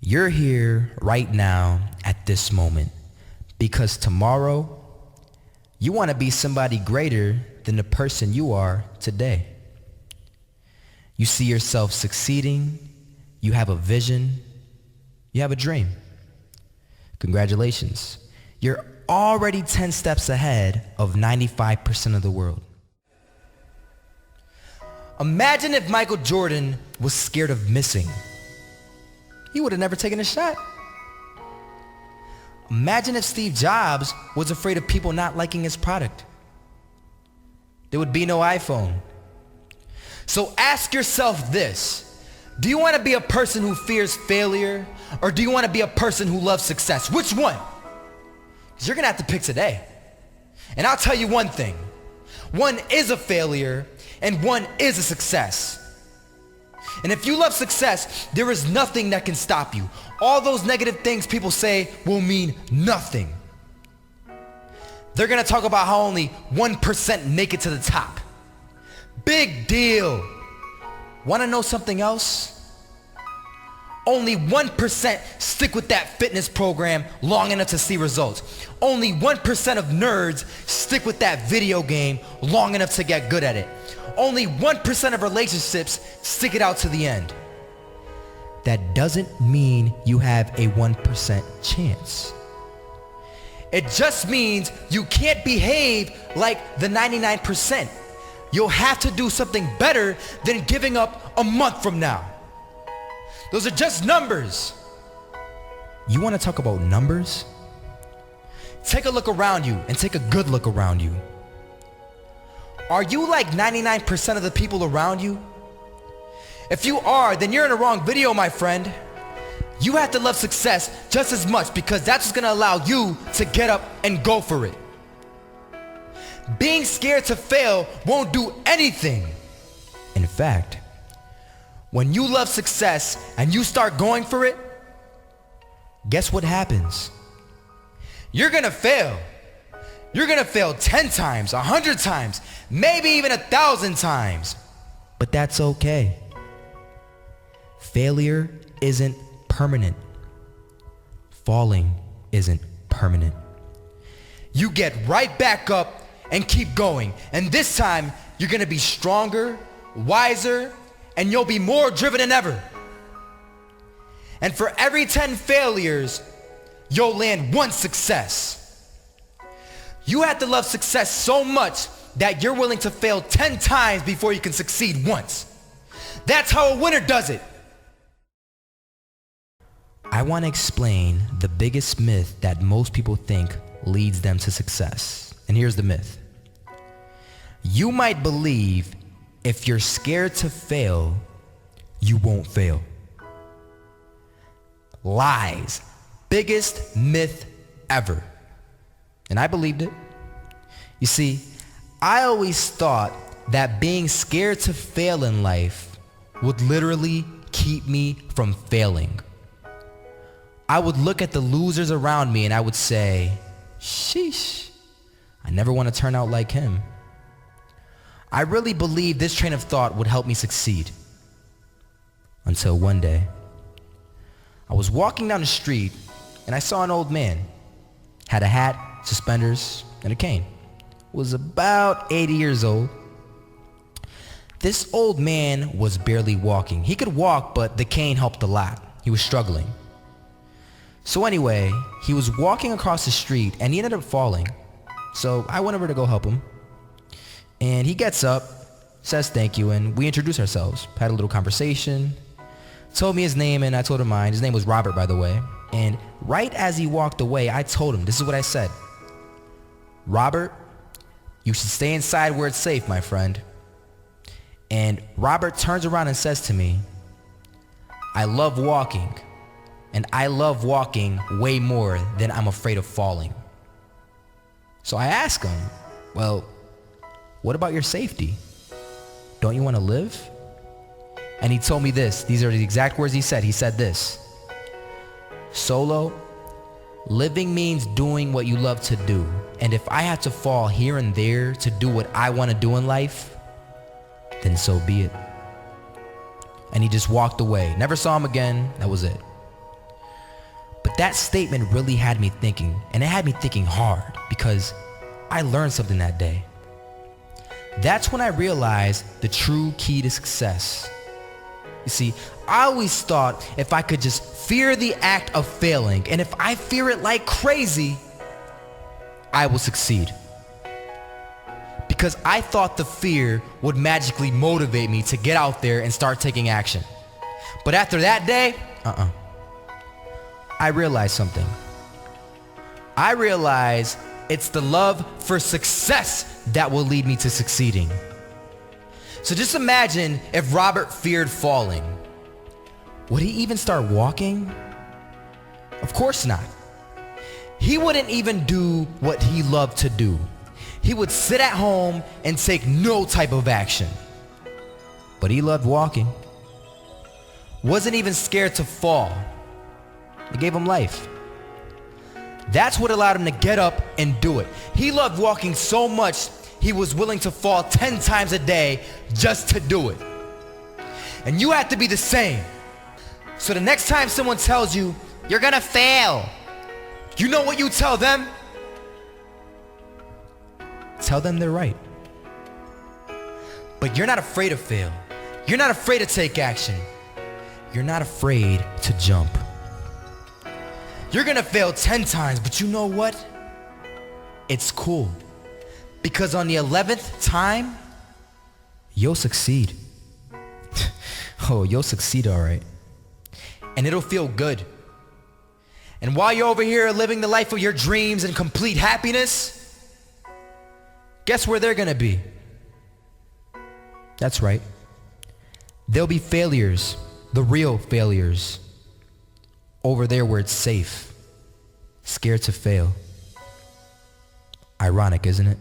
You're here right now at this moment because tomorrow you want to be somebody greater than the person you are today. You see yourself succeeding, you have a vision, you have a dream. Congratulations. You're already 10 steps ahead of 95% of the world. Imagine if Michael Jordan was scared of missing. He would have never taken a shot. Imagine if Steve Jobs was afraid of people not liking his product. There would be no iPhone. So ask yourself this. Do you want to be a person who fears failure, or do you want to be a person who loves success? Which one? Because you're going to have to pick today. And I'll tell you one thing. One is a failure, and one is a success. And if you love success, there is nothing that can stop you. All those negative things people say will mean nothing. They're going to talk about how only 1% make it to the top. Big deal. Want to know something else? Only 1% stick with that fitness program long enough to see results. Only 1% of nerds stick with that video game long enough to get good at it. Only 1% of relationships stick it out to the end. That doesn't mean you have a 1% chance. It just means you can't behave like the 99%. You'll have to do something better than giving up a month from now. Those are just numbers. You want to talk about numbers? Take a look around you and take a good look around you. Are you like 99% of the people around you? If you are, then you're in the wrong video, my friend. You have to love success just as much because that's what's gonna allow you to get up and go for it. Being scared to fail won't do anything. In fact, when you love success and you start going for it, guess what happens? You're gonna fail. You're gonna fail 10 times, 100 times, maybe even 1,000 times. But that's okay. Failure isn't permanent. Falling isn't permanent. You get right back up and keep going. And this time, you're gonna be stronger, wiser, and you'll be more driven than ever. And for every 10 failures, you'll land one success. You have to love success so much that you're willing to fail 10 times before you can succeed once. That's how a winner does it. I want to explain the biggest myth that most people think leads them to success. And here's the myth. You might believe if you're scared to fail, you won't fail. Lies. Biggest myth ever. And I believed it. You see, I always thought that being scared to fail in life would literally keep me from failing. I would look at the losers around me and I would say, sheesh, I never want to turn out like him. I really believed this train of thought would help me succeed. Until one day, I was walking down the street and I saw an old man. Had a hat, suspenders, and a cane. Was about 80 years old. This old man was barely walking. He could walk, but the cane helped a lot. He was struggling. So anyway, he was walking across the street and he ended up falling. So I went over to go help him. And he gets up, says thank you, and we introduced ourselves. Had a little conversation. Told me his name and I told him mine. His name was Robert, by the way. And right as he walked away, I told him, this is what I said. Robert, you should stay inside where it's safe, my friend. And Robert turns around and says to me, I love walking. And I love walking way more than I'm afraid of falling. So I asked him, well, what about your safety? Don't you want to live? And he told me this. These are the exact words he said. He said this. Solo, living means doing what you love to do. And if I have to fall here and there to do what I want to do in life, then so be it. And he just walked away. Never saw him again. That was it. That statement really had me thinking, and it had me thinking hard because I learned something that day. That's when I realized the true key to success. You see, I always thought if I could just fear the act of failing, and if I fear it like crazy, I will succeed. Because I thought the fear would magically motivate me to get out there and start taking action. But after that day, I realized something. I realized it's the love for success that will lead me to succeeding. So just imagine if Robert feared falling. Would he even start walking? Of course not. He wouldn't even do what he loved to do. He would sit at home and take no type of action. But he loved walking. Wasn't even scared to fall. It gave him life. That's what allowed him to get up and do it. He loved walking so much, he was willing to fall 10 times a day just to do it. And you have to be the same. So the next time someone tells you, you're gonna fail, you know what you tell them? Tell them they're right. But you're not afraid to fail. You're not afraid to take action. You're not afraid to jump. You're gonna fail 10 times, but you know what? It's cool. Because on the 11th time, you'll succeed. Oh, you'll succeed all right. And it'll feel good. And while you're over here living the life of your dreams and complete happiness, guess where they're gonna be? That's right. They'll be failures, the real failures, over there where it's safe, scared to fail. Ironic, isn't it?